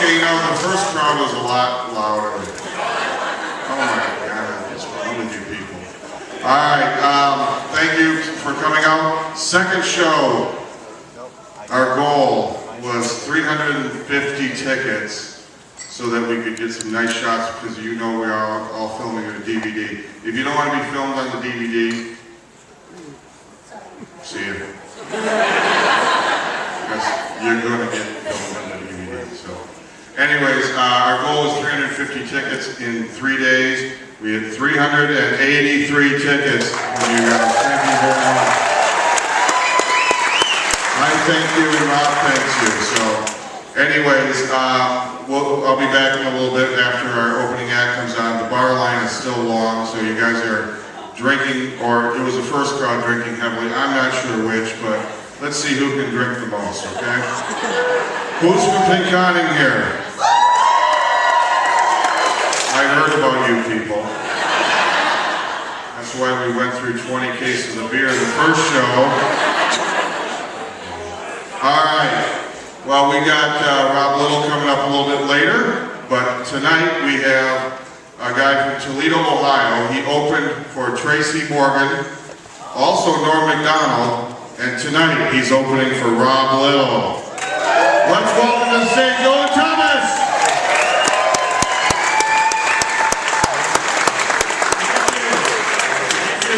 Okay, the first crowd was a lot louder. Oh my God, what's wrong with you people? All right, thank you for coming out. Second show, our goal was 350 tickets so that we could get some nice shots because we are all filming a DVD. If you don't want to be filmed on the DVD, see you. You're going to get filmed on the DVD. So, anyways, our goal was 350 tickets in 3 days. We had 383 tickets from you guys. Thank you very much. I thank you and Rob thanks you. So, anyways, I'll be back in a little bit after our opening act comes on. The bar line is still long, so you guys are drinking, or it was the first crowd drinking heavily. I'm not sure which, but let's see who can drink the most, okay? Who's from Pinconning here? I heard about you people. That's why we went through 20 cases of beer in the first show. All right. Well, we got Rob Little coming up a little bit later, but tonight we have a guy from Toledo, Ohio. He opened for Tracy Morgan, also Norm MacDonald, and tonight he's opening for Rob Little. Let's welcome to the stage, Owen Thomas!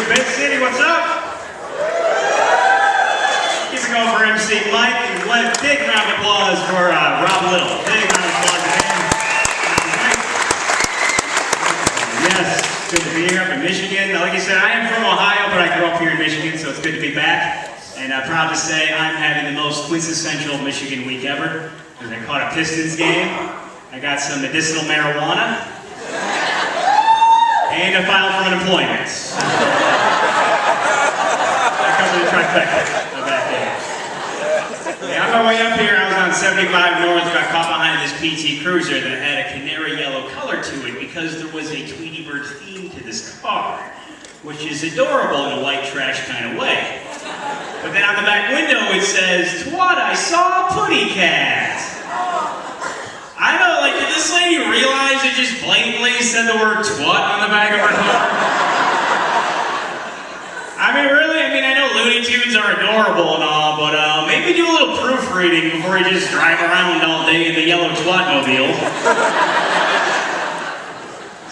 Big City, what's up? Keep it going for MC Mike, and let a big round of applause for Rob Little. Big round of applause for him. Yes, good to be here up in Michigan. Like you said, I am from Ohio, but I grew up here in Michigan, so it's good to be back. And I'm proud to say I'm having the most quintessential Michigan week ever. Because I caught a Pistons game, I got some medicinal marijuana, and I filed for unemployment. I covered the trifecta of that day. Yeah, on my way up here, I was on 75 North, got caught behind this PT Cruiser that had a canary yellow color to it because there was a Tweety Bird theme to this car, which is adorable in a white trash kind of way. But then on the back window it says, "Twat, I saw a putty cat." I don't know, did this lady realize it just blatantly said the word twat on the back of her car? I know Looney Tunes are adorable and all, but maybe do a little proofreading before you just drive around all day in the yellow twatmobile.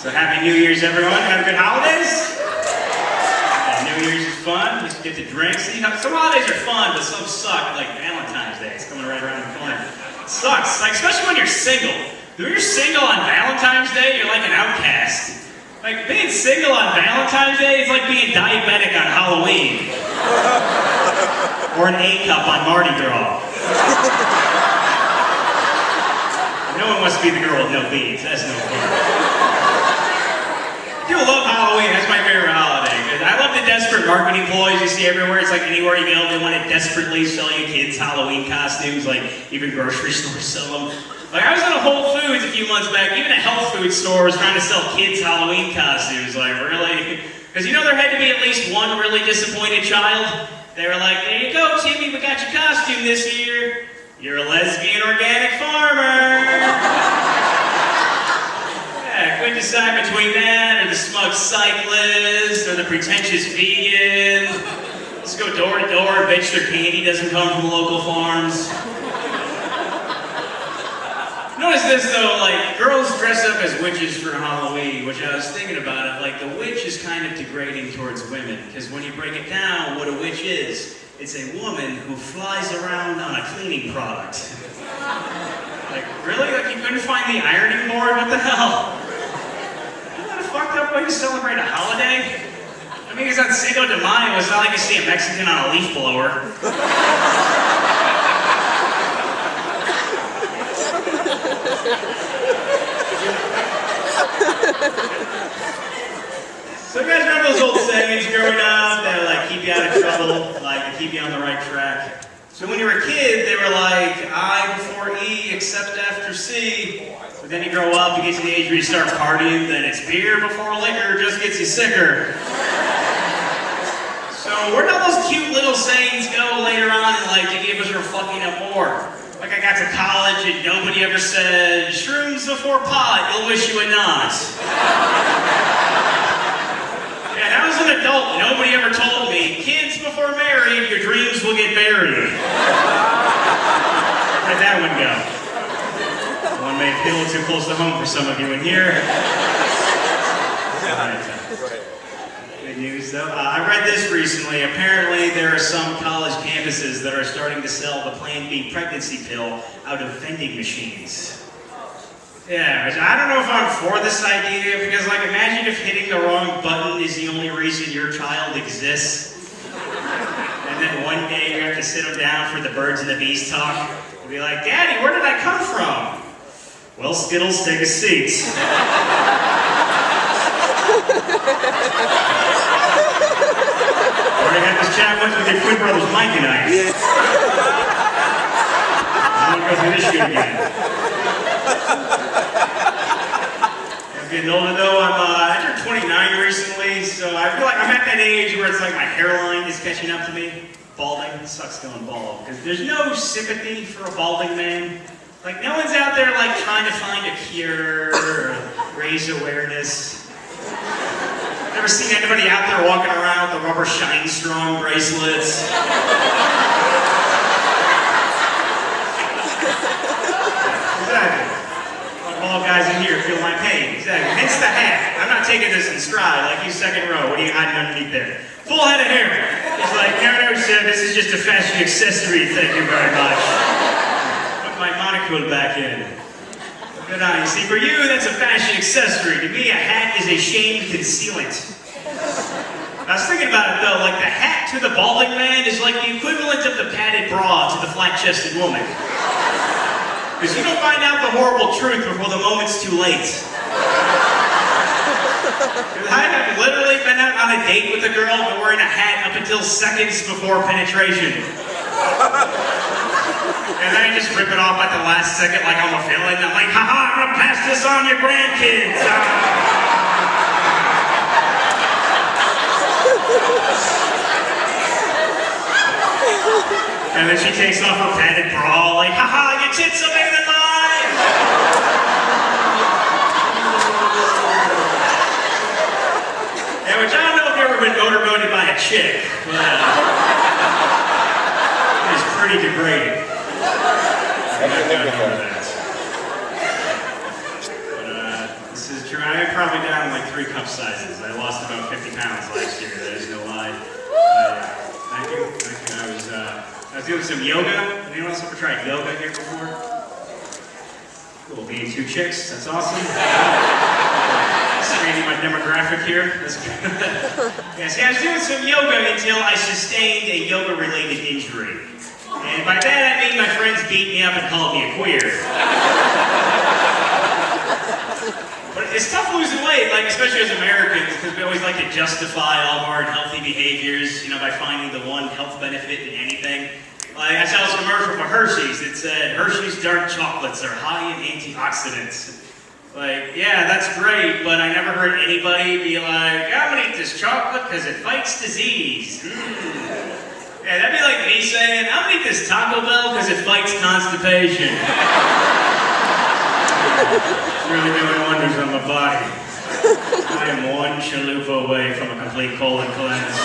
So happy New Year's, everyone. Have good holidays. New Year's is fun. You get to drink. See, some holidays are fun, but some suck, like Valentine's Day. It's coming right around the corner. It sucks, especially when you're single. If you're single on Valentine's Day, you're like an outcast. Being single on Valentine's Day is like being diabetic on Halloween. Or an A-cup on Mardi Gras. No one wants to be the girl with no beads. That's no fun. I do love Halloween. That's my favorite holiday. I love the desperate marketing ploys you see everywhere. It's like anywhere you go, they want to desperately sell you kids' Halloween costumes. Even grocery stores sell them. I was at a Whole Foods a few months back. Even a health food store was trying to sell kids' Halloween costumes. Really? Because there had to be at least one really disappointed child. They were like, "There you go, Timmy, we got your costume this year. You're a lesbian organic farmer." Couldn't decide between that or the smug cyclist or the pretentious vegan. Let's go door to door, bitch their candy doesn't come from local farms. Notice this though, girls dress up as witches for Halloween, which I was thinking about it, the witch is kind of degrading towards women, because when you break it down, what a witch is, it's a woman who flies around on a cleaning product. Really? You couldn't find the ironing board? What the hell? Fucked up way to celebrate a holiday? Because on Cinco de Mayo, it's not like you see a Mexican on a leaf blower. So you guys remember those old sayings growing up that keep you out of trouble, to keep you on the right track? So when you were a kid, they were like, I before E, except after C. But then you grow up, you get to the age where you start partying, then it's beer before liquor just gets you sicker. So where'd all those cute little sayings go later on in life to give us her fucking up more? Like I got to college and nobody ever said, shrooms before pot, you'll wish you had not. And I was an adult, nobody ever told me, kids before married, your dreams will get buried. Where'd that one go? One may feel too close to home for some of you in here. Good news though. I read this recently. Apparently there are some college campuses that are starting to sell the Plan B pregnancy pill out of vending machines. Yeah, I don't know if I'm for this idea because like imagine if hitting the wrong button is the only reason your child exists. And then one day you have to sit them down for the birds and the bees talk. You'll be like, Daddy, where did I come from? Well, Skittles, take a seat. Already had this chat once with your twin brothers, Mike and I. I'm gonna go through this shit again. I'm getting older though. I turned 29 recently, so I feel like I'm at that age where it's like my hairline is catching up to me. Balding, it sucks going bald. Because there's no sympathy for a balding man. Like no one's out there like trying to find a cure or raise awareness. Never seen anybody out there walking around with the rubber Shine Strong bracelets. Exactly. Like all guys in here feel my pain. Exactly. Hence the hat. I'm not taking this in stride like you second row. What are you hiding underneath there? Full head of hair. He's like, no, sir, this is just a fashion accessory. Thank you very much. Put my monocle back in. Good eye. You see, for you, that's a fashion accessory. To me, a hat is a shame concealant. I was thinking about it, though. Like, the hat to the balding man is like the equivalent of the padded bra to the flat-chested woman. Because you don't find out the horrible truth before the moment's too late. I've literally been out on a date with a girl and wearing a hat up until seconds before penetration. And then I just rip it off at the last second like I'm a villain. I'm like, haha, I'm gonna pass this on your grandkids. And then she takes off her padded bra, like, haha, your tits are bigger than mine. Yeah, which I don't know if you've ever been motorboated by a chick, but it is pretty degrading. I'm not going over that. But this is true. I'm probably down like 3 cup sizes. I lost about 50 pounds last year. That is no lie. Thank you. I was doing some yoga. Anyone else ever tried yoga here before? Cool. Being 2 chicks. That's awesome. Expanding my demographic here. That's good. Yeah, see, I was doing some yoga until I sustained a yoga-related injury. And by that I mean my friends beat me up and called me a queer. But it's tough losing weight, like especially as Americans, because we always like to justify all of our unhealthy behaviors, you know, by finding the one health benefit in anything. Like I saw this commercial for Hershey's. It said, Hershey's dark chocolates are high in antioxidants. Like, yeah, that's great, but I never heard anybody be like, I'm gonna eat this chocolate because it fights disease. Yeah, that'd be like me saying, I'm gonna eat this Taco Bell because it fights constipation. It's really doing wonders on my body. I am one chalupa away from a complete colon cleanse.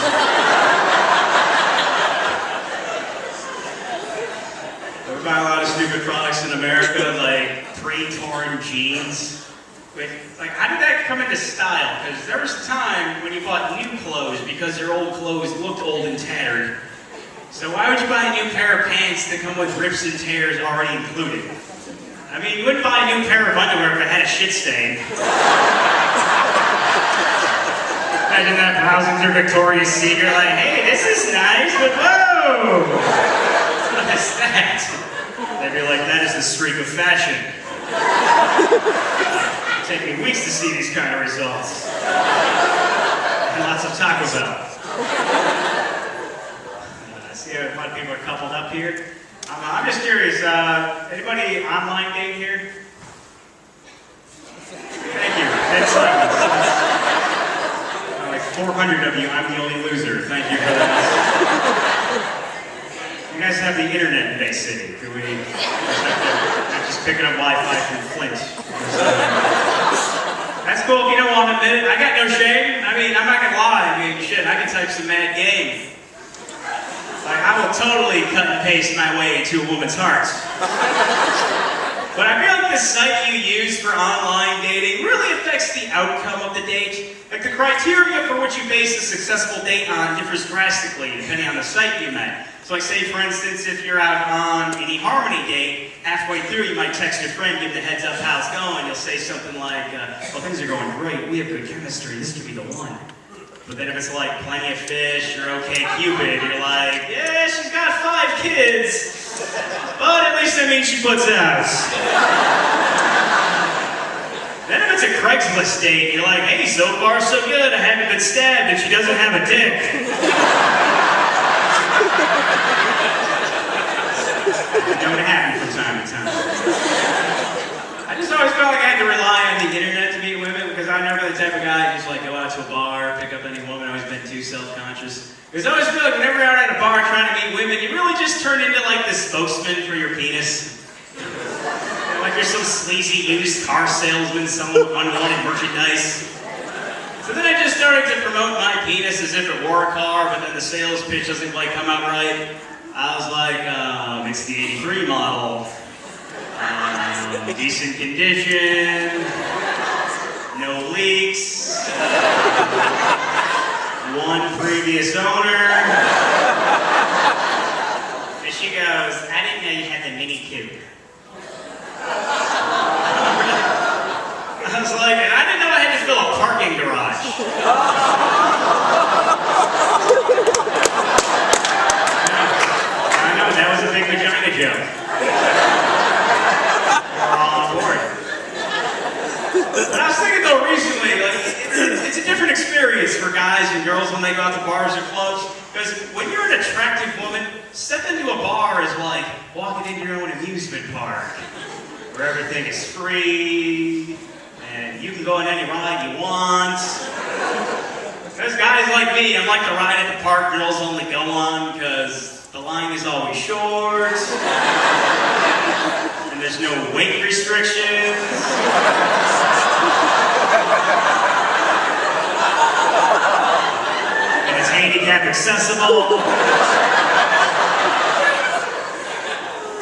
We buy a lot of stupid products in America, like pre-torn jeans. Wait, like, how did that come into style? Because there was a time when you bought new clothes because your old clothes looked old and tattered. So why would you buy a new pair of pants that come with rips and tears already included? I mean, you wouldn't buy a new pair of underwear if it had a shit stain. Imagine that browsing through Victoria's Secret, like, hey, this is nice, but whoa! What is that? They'd be like, that is the streak of fashion. It'd take me weeks to see these kind of results. And lots of Taco Bell. See how a lot of people are coupled up here? I'm just curious, anybody online dating here? Thank you. Dead silence. Like 400 of you, I'm the only loser. Thank you for that. You You guys have the internet in Bay City. Can we not just picking up Wi-Fi from Flint? That's cool if you don't want to admit it. I got no shame. I mean, I'm not gonna lie. I mean, shit, I can type some mad game. Like, I will totally cut and paste my way into a woman's heart. But I feel like the site you use for online dating really affects the outcome of the date. Like, the criteria for which you base a successful date on differs drastically depending on the site you met. So, like, say, for instance, if you're out on an eHarmony date, halfway through you might text your friend, give the heads up how it's going. You'll say something like, well, things are going great. We have good chemistry. This could be the one. But then if it's like Plenty of Fish or OK Cupid, you're like, yeah, she's got 5 kids. But at least that means she puts out. Then if it's a Craigslist date, you're like, hey, so far so good. I haven't been stabbed and she doesn't have a dick. I know it happens from time to time. I just always felt like I had to rely on the internet to meet women because I'm never the type of guy who just like go out to a bar, pick up any woman. I've always been too self-conscious. Because I always feel like whenever you're out at a bar trying to meet women, you really just turn into like the spokesman for your penis. Like you're some sleazy used car salesman selling unwanted merchandise. So then I just started to promote my penis as if it were a car, but then the sales pitch doesn't quite come out right. I was like, it's the 83 model. Decent condition. No leaks. 1 previous owner. And she goes, I didn't know you had the Mini Cooper. I was like, and I didn't know I had to fill a parking garage. I know, that was a big vagina joke. We're all on board. But I was thinking though recently, like, it's a different experience for guys and girls when they go out to bars or clubs. Because when you're an attractive woman, step into a bar is like walking into your own amusement park. Where everything is free, and you can go on any ride you want. There's guys like me, I'm like the ride at the park girls only go on because the line is always short, and there's no weight restrictions. And it's handicap accessible.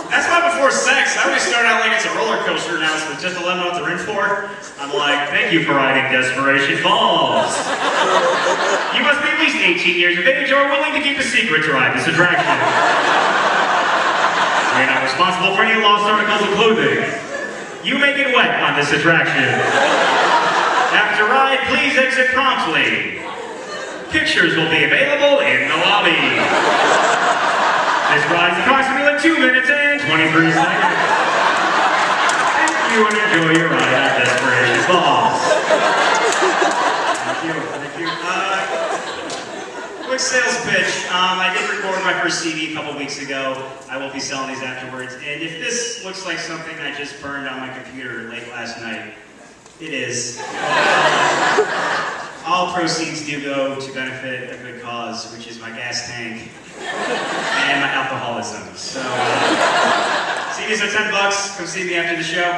That's why before sex, I always start out like it's a roller coaster announcement just to let them know what they're in for. I'm like, thank you for riding Desperation Falls. You must be at least 18 years of age or willing to keep a secret to ride this attraction. You're not responsible for any lost articles of clothing. You may get wet on this attraction. After ride, please exit promptly. Pictures will be available in the lobby. This ride is approximately 2 minutes and 23 seconds. Thank you and enjoy your ride at Desperation Falls. Thank you. Quick sales pitch. I did record my first CD a couple weeks ago. I will be selling these afterwards. And if this looks like something I just burned on my computer late last night, it is. All proceeds do go to benefit a good cause, which is my gas tank and my alcoholism. So, CDs are $10. Come see me after the show.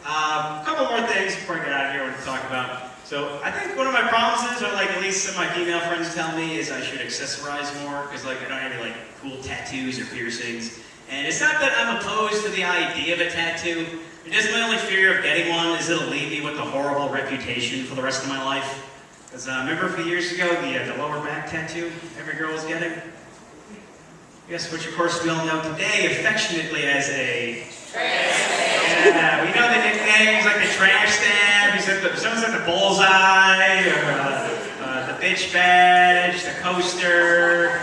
A couple more things before I get out of here I want to talk about. So, I think one of my promises, or like at least some of my female friends tell me, is I should accessorize more, because like I don't have any like cool tattoos or piercings. And it's not that I'm opposed to the idea of a tattoo. It's just my only fear of getting one is it'll leave me with a horrible reputation for the rest of my life. Because remember a few years ago, the lower back tattoo every girl was getting? Yes, which of course we all know today affectionately as a tramp stamp. Yeah, we know the nicknames like the tramp stamp, someone said the bullseye, or the bitch badge, the coaster.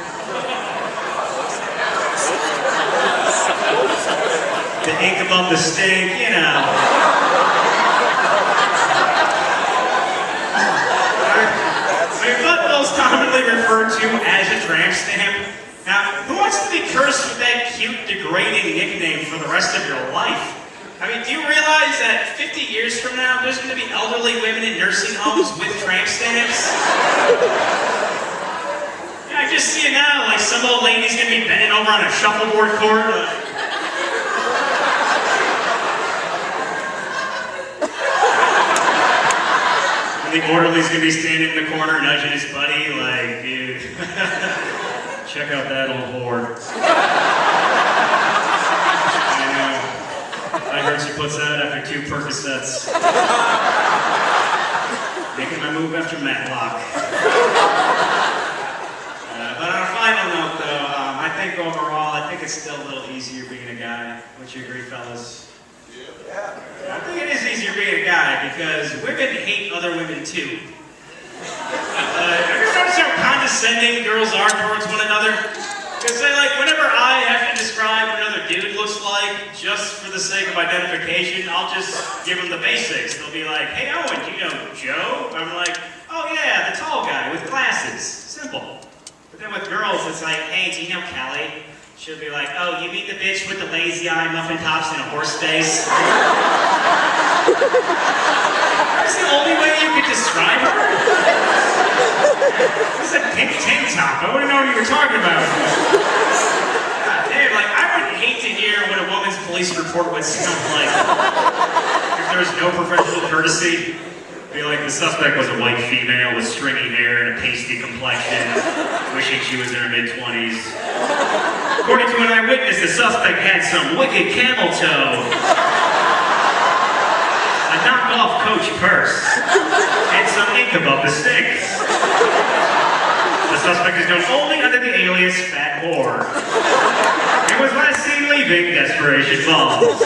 The ink above the stink, you know. But most commonly referred to as a tramp stamp. Now, who wants to be cursed with that cute, degrading nickname for the rest of your life? I mean, do you realize that 50 years from now, there's going to be elderly women in nursing homes with tramp stamps? Yeah, I just see it now, like some old lady's gonna be bending over on a shuffleboard court. And the orderly's gonna be standing in the corner nudging his buddy, like, dude, check out that old whore. I know. I heard she puts out after 2 Percocets. Making my move after Matlock. But on a final note, though, I think overall, I think it's still a little easier being a guy. Would you agree, fellas? Yeah. I think it is easier being a guy because women hate other women too. Ever notice how condescending girls are towards one another? Because they like, whenever I have to describe what another dude looks like, just for the sake of identification, I'll just give them the basics. They'll be like, hey Owen, do you know Joe? I'm like, oh yeah, the tall guy with glasses. Simple. But then with girls, it's like, hey, do you know Kelly? She'll be like, oh, you mean the bitch with the lazy eye, muffin tops, and a horse face? That's the only way you could describe her? It's a pink tank top. I wouldn't know what you were talking about. God damn, like, I would hate to hear what a woman's police report would sound like. If there was no professional courtesy. Be like, the suspect was a white female with stringy hair and a pasty complexion, wishing she was in her mid-20s. According to an eyewitness, the suspect had some wicked camel toe, a knockoff Coach purse, and some ink above the stink. The suspect is known only under the alias Fat Whore, and was last seen leaving Desperation Falls.